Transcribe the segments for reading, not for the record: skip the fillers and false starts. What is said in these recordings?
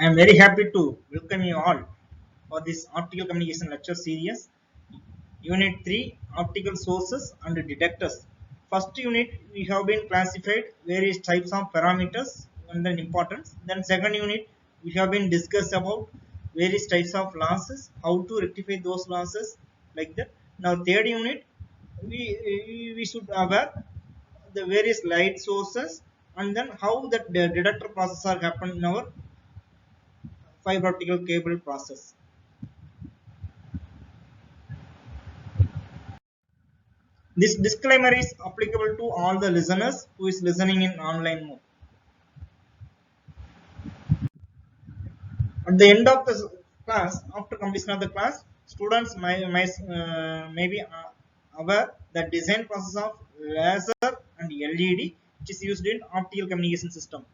I am very happy to welcome you all for this optical communication lecture series, Unit 3 Optical Sources and Detectors. First unit we have been classified various types of parameters and then importance. Then second unit we have been discussed about various types of losses, how to rectify those losses like that. Now third unit we should aware the various light sources and then how that the detector process are happen in our fiber optical cable process. This disclaimer is applicable to all the listeners who is listening in online mode. At the end of the class, after completion of the class, students may be aware that design process of laser and LED which is used in optical communication system.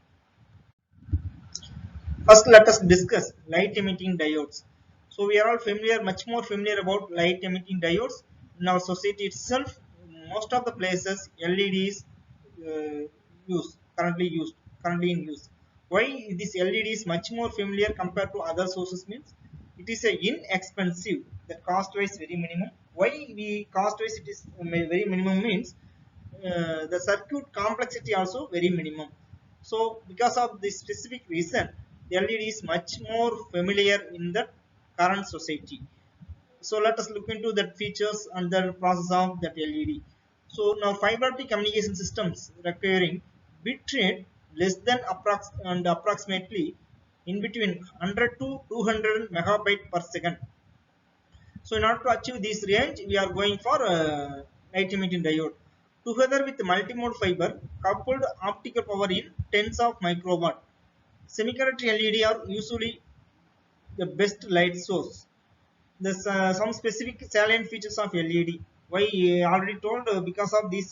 First, let us discuss light emitting diodes. So we are all familiar, much more familiar about light emitting diodes in our society itself. Most of the places LEDs currently in use. Why this LED is much more familiar compared to other sources means it is a inexpensive. The cost wise very minimum. Why we cost wise it is very minimum means the circuit complexity also very minimum. So because of this specific reason, the LED is much more familiar in the current society. So let us look into that features and the process of that LED. So now fiber optic communication systems requiring bit rate less than approximately in between 100 to 200 megabyte per second. So in order to achieve this range, we are going for light emitting diode. Together with multimode fiber, coupled optical power in tens of microwatt. Semiconductor LED are usually the best light source. There's some specific salient features of LED. Why already told because of these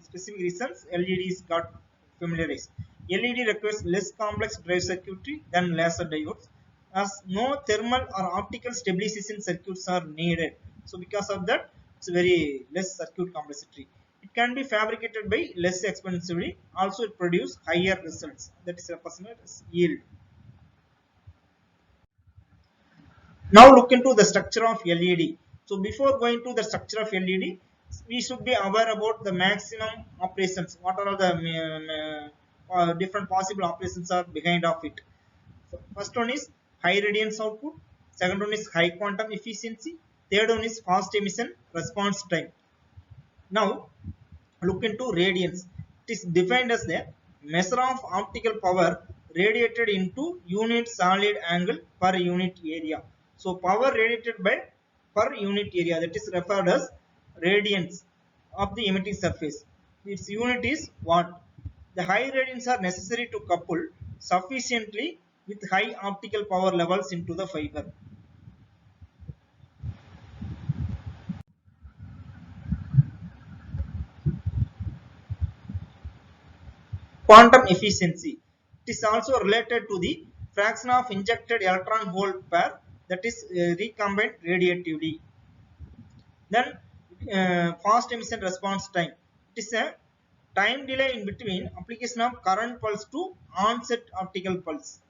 specific reasons, LEDs got familiarized. LED requires less complex drive circuitry than laser diodes, as no thermal or optical stabilization circuits are needed. So because of that, it's very less circuit complexity. It can be fabricated by less expensively. Also, it produces higher results. That is represented as yield. Now look into the structure of LED. So before going to the structure of LED, we should be aware about the maximum operations. What are the different possible operations are behind of it. So first one is high radiance output. Second one is high quantum efficiency. Third one is fast emission response time. Now look into radiance. It is defined as the measure of optical power radiated into unit solid angle per unit area. So power radiated by per unit area, that is referred as radiance of the emitting surface. Its unit is watt. The high radiance are necessary to couple sufficiently with high optical power levels into the fiber. Quantum efficiency. It is also related to the fraction of injected electron hole pair that is recombined radiatively. Then fast emission response time. It is a time delay in between application of current pulse to onset optical pulse.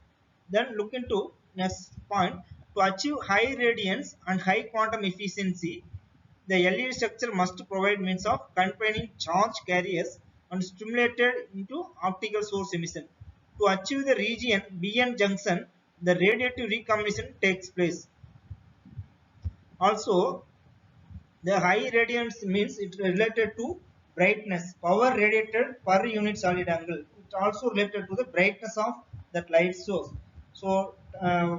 Then look into next point. To achieve high radiance and high quantum efficiency, the LED structure must provide means of confining charge carriers and stimulated into optical source emission. To achieve the region BN junction, the radiative recombination takes place. Also, the high radiance means it related to brightness, power radiated per unit solid angle. It also related to the brightness of that light source. So,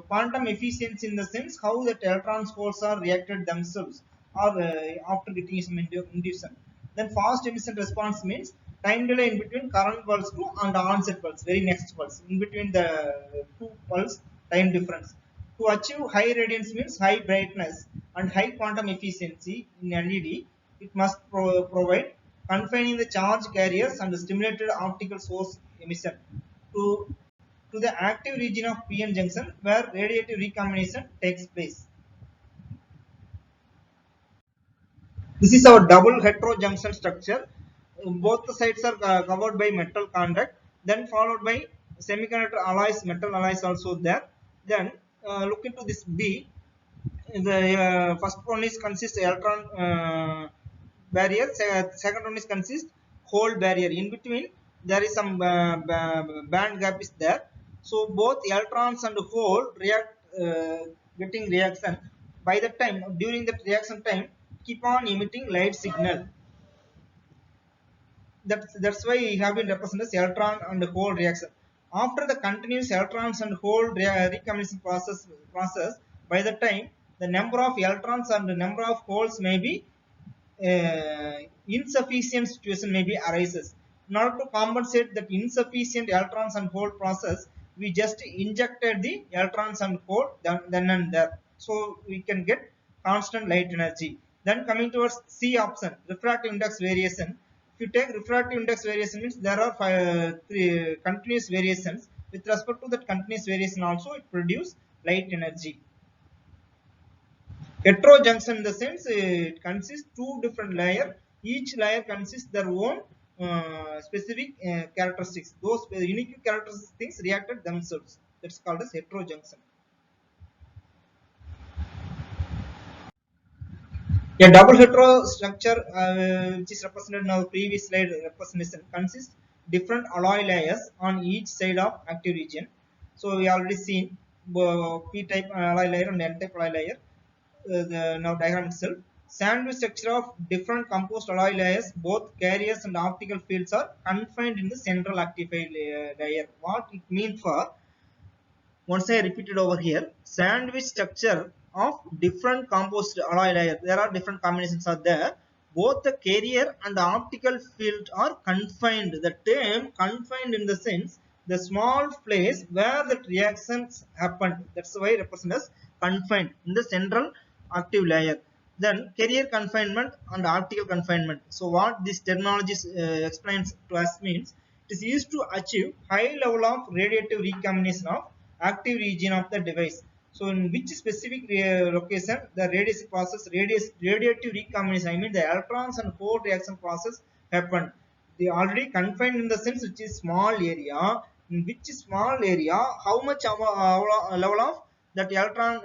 quantum efficiency in the sense how the electrons holes are reacted themselves or after getting some induction. Then fast emission response means time delay in between current pulse to and onset pulse, very next pulse. In between the two pulse, time difference. To achieve high radiance means high brightness and high quantum efficiency in LED, it must provide confining the charge carriers and the stimulated optical source emission to, to the active region of PN junction where radiative recombination takes place. This is our double heterojunction structure. Both the sides are covered by metal contact, then followed by semiconductor alloys, metal alloys also there. Then look into this B. The first one is consists electron barrier. Second one is consist hole barrier. In between there is some band gap is there. So both electrons and hole react, getting reaction. By the time during the reaction time, keep on emitting light signal. That's why we have been represented as electron and hole reaction. After the continuous electrons and hole recombination process, by the time the number of electrons and the number of holes may be insufficient situation may be arises. In order to compensate that insufficient electrons and hole process, we just injected the electrons and hole then and there, so we can get constant light energy. Then coming towards C option, refractive index variation. If you take refractive index variation, means there are three continuous variations. With respect to that continuous variation also, it produce light energy. Heterojunction in the sense it consists two different layer. Each layer consists their own specific characteristics. Those unique characteristics reacted themselves. That's called as heterojunction. A double hetero structure, which is represented in our previous slide representation, consists different alloy layers on each side of active region. So we already seen p-type alloy layer and n-type alloy layer. The now diagram itself. Sandwich structure of different composed alloy layers, both carriers and optical fields are confined in the central actified layer. What it means for, once I repeated over here, sandwich structure of different composed alloy layer. There are different combinations are there. Both the carrier and the optical field are confined. The term confined in the sense the small place where the reactions happened. That's why represented as confined in the central active layer. Then carrier confinement and optical confinement. So what this terminology explains to us means, it is used to achieve high level of radiative recombination of active region of the device. So in which specific location the radiation process, radiative recombination, I mean the electrons and hole reaction process happened. They already confined in the sense which is small area. In which small area, how much level of that electron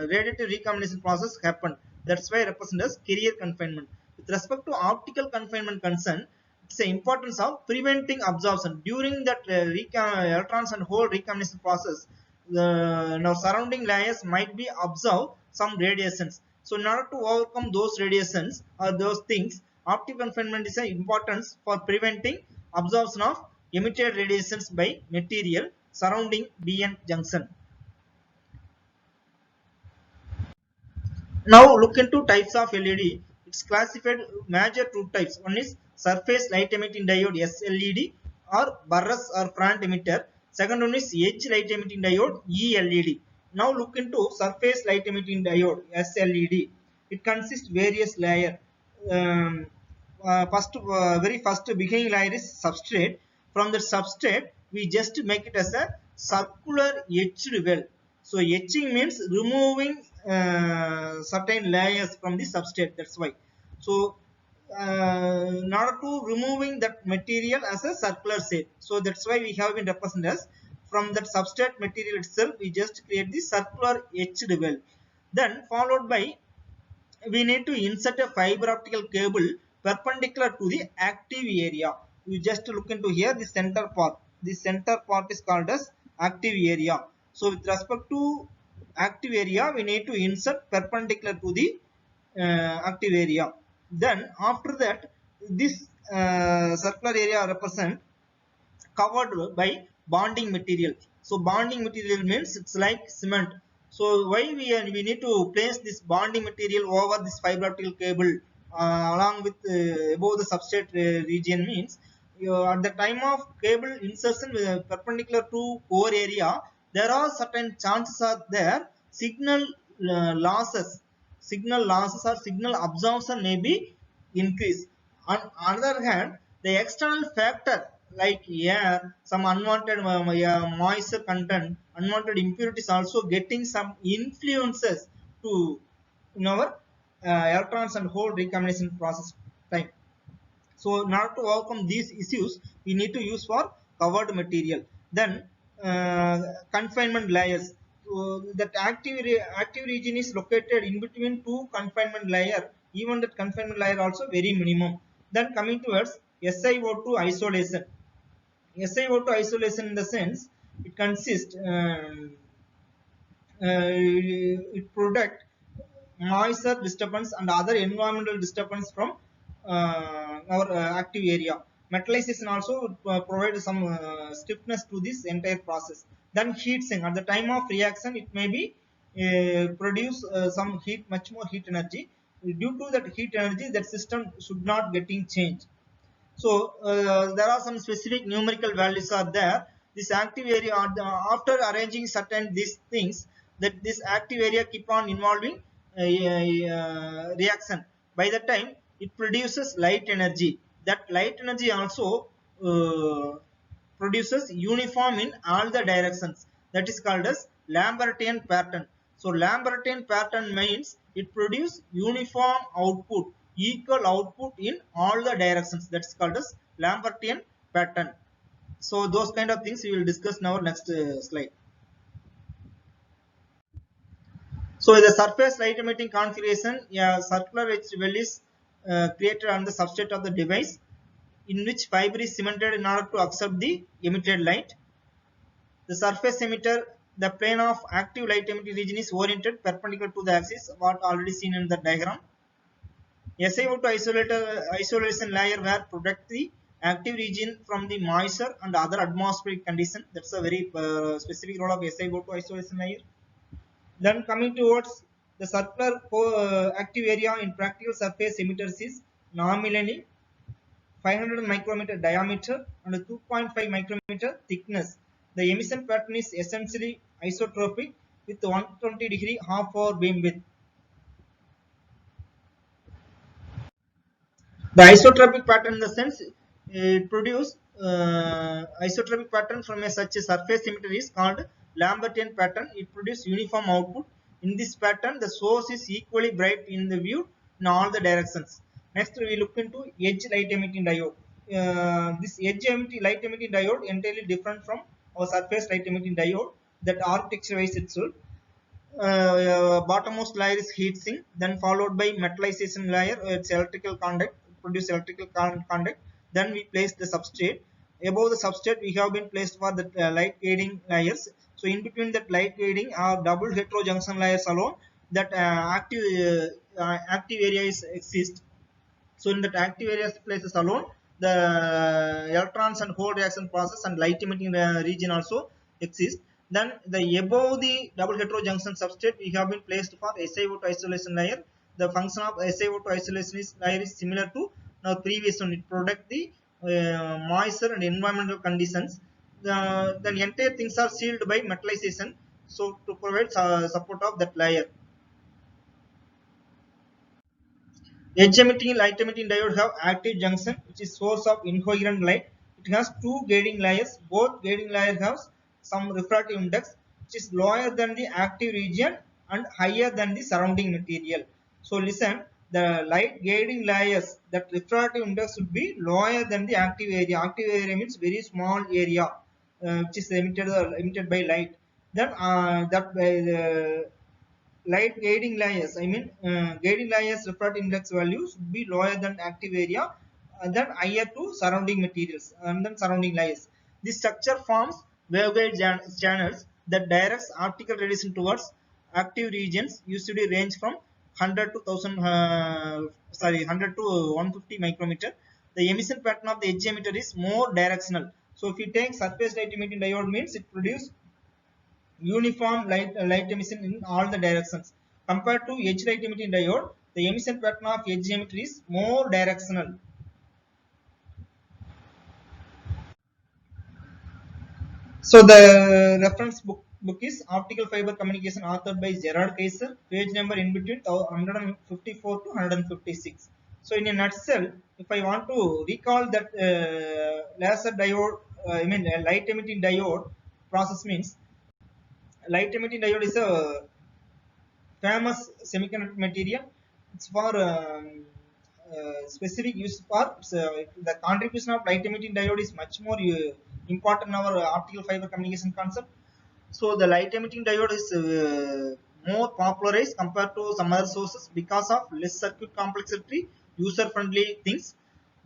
radiative recombination process happened. That's why represented as carrier confinement. With respect to optical confinement concern, it's the importance of preventing absorption during that electrons and hole recombination process. The now surrounding layers might be absorb some radiations. So in order to overcome those radiations or those things, optical confinement is an importance for preventing absorption of emitted radiations by material surrounding BN junction. Now look into types of LED. It's classified major two types. One is surface light emitting diode SLED or Burris or front emitter. Second one is edge light emitting diode ELED. Now look into surface light emitting diode SLED. It consists various layer. Um, Very first beginning layer is substrate. From the substrate, we just make it as a circular etched well. So etching means removing certain layers from the substrate. That's why. So in order to removing that material as a circular shape. So that's why we have been represented as from that substrate material itself. We just create the circular etched well. Then followed by, we need to insert a fiber optical cable perpendicular to the active area. You just look into here the center part. The center part is called as active area. So with respect to active area, we need to insert perpendicular to the active area. Then after that, this circular area represent covered by bonding material. So bonding material means it's like cement. So why we need to place this bonding material over this fiber optical cable along with above the substrate region means, at the time of cable insertion perpendicular to core area, there are certain chances are there signal losses or signal absorption may be increased. On other hand, the external factor like air, some unwanted moisture content, unwanted impurities also getting some influences to in our electrons and hole recombination process time. So in order to overcome these issues, we need to use for covered material. Then confinement layers. that active region is located in between two confinement layer. Even that confinement layer also very minimum. Then coming towards SiO2 isolation. SiO2 isolation in the sense it consists it product moisture disturbance and other environmental disturbance from our active area. Metallization also provides some stiffness to this entire process. Then heat sink at the time of reaction, it may be produce some heat, much more heat energy. Due to that heat energy, that system should not getting changed. So there are some specific numerical values are there. This active area after arranging certain these things, that this active area keep on involving reaction. By the time it produces light energy. That light energy also produces uniform in all the directions. That is called as Lambertian pattern. So Lambertian pattern means it produces uniform output, equal output in all the directions. That's called as Lambertian pattern. So those kind of things we will discuss in our next slide. So the surface light emitting configuration, a circular edge well is created on the substrate of the device, in which fiber is cemented in order to accept the emitted light. The surface emitter, the plane of active light emitting region is oriented perpendicular to the axis, what already seen in the diagram. SiO2 isolation layer where protect the active region from the moisture and other atmospheric condition. That's a very specific role of SiO2 isolation layer. Then coming towards the circular active area in practical surface emitters is nominally 500 micrometer diameter and 2.5 micrometer thickness. The emission pattern is essentially isotropic with 120-degree half-hour beam width. The isotropic pattern in the sense it produce isotropic pattern from such a surface emitter is called Lambertian pattern. It produces uniform output. In this pattern, the source is equally bright in the view in all the directions. Next, we look into edge light emitting diode. This edge light emitting diode entirely different from our surface light emitting diode. That architecture wise itself. Bottommost layer is heat sink, then followed by metallization layer. It's electrical conduct, produce electrical conduct. Then we place the substrate. Above the substrate, we have been placed for the light gating layers. So in between that light gating are double heterojunction layers alone. That active area is exist. So in that active area places alone, the electrons and hole reaction process and light emitting region also exist. Then the above the double heterojunction substrate we have been placed for SiO2 isolation layer. The function of SiO2 isolation layer is similar to now previous one. It protect the moisture and environmental conditions. The entire things are sealed by metallization. So to provide support of that layer. Edge emitting light emitting diode have active junction, which is source of incoherent light. It has two gating layers. Both gating layers have some refractive index, which is lower than the active region and higher than the surrounding material. So listen, the light gating layers, that refractive index should be lower than the active area. Active area means very small area, which is emitted by light. Then that light gating layers, I mean gating layers refractive index values should be lower than active area and then higher to surrounding materials and then surrounding layers. This structure forms waveguide channels that directs optical radiation towards active regions. Usually range from 100 to 1000 100 to 150 micrometer. The emission pattern of the edge emitter is more directional. So if you take surface light emitting diode means it produces uniform light emission in all the directions. Compared to edge light emitting diode, the emission pattern of edge emitter is more directional. So the reference book is Optical Fiber Communication, authored by Gerard Kaiser. Page number in between 154 to 156. So in a nutshell, if I want to recall that laser diode, I mean light emitting diode process means light emitting diode is a famous semiconductor material. It's for specific use for the contribution of light emitting diode is much more important in our optical fiber communication concept. So the light emitting diode is more popularized compared to some other sources because of less circuit complexity, user friendly things.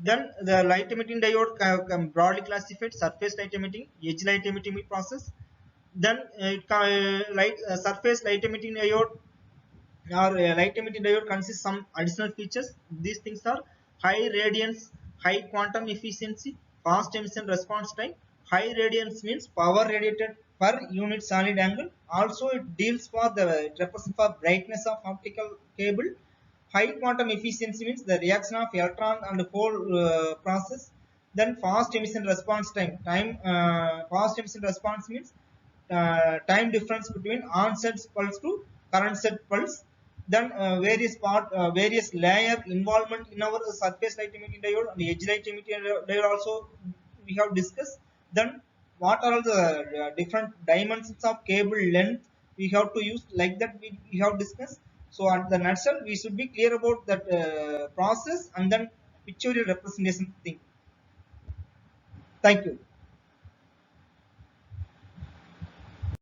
Then the light emitting diode broadly classified: surface light emitting, edge light emitting process. Then surface light emitting diode or light emitting diode consists some additional features. These things are high radiance, high quantum efficiency, fast emission response time. High radiance means power radiated per unit solid angle. Also it deals for the, it represents for brightness of optical cable. High quantum efficiency means the reaction of electron and hole process. Then fast emission response time. Fast emission response means time difference between onset pulse to current set pulse. Then various layer involvement in our surface light emitting diode and edge light emitting diode also we have discussed. Then what are the different dimensions of cable length we have to use, like that we have discussed. So at the nutshell we should be clear about that process and then pictorial representation thing. Thank you.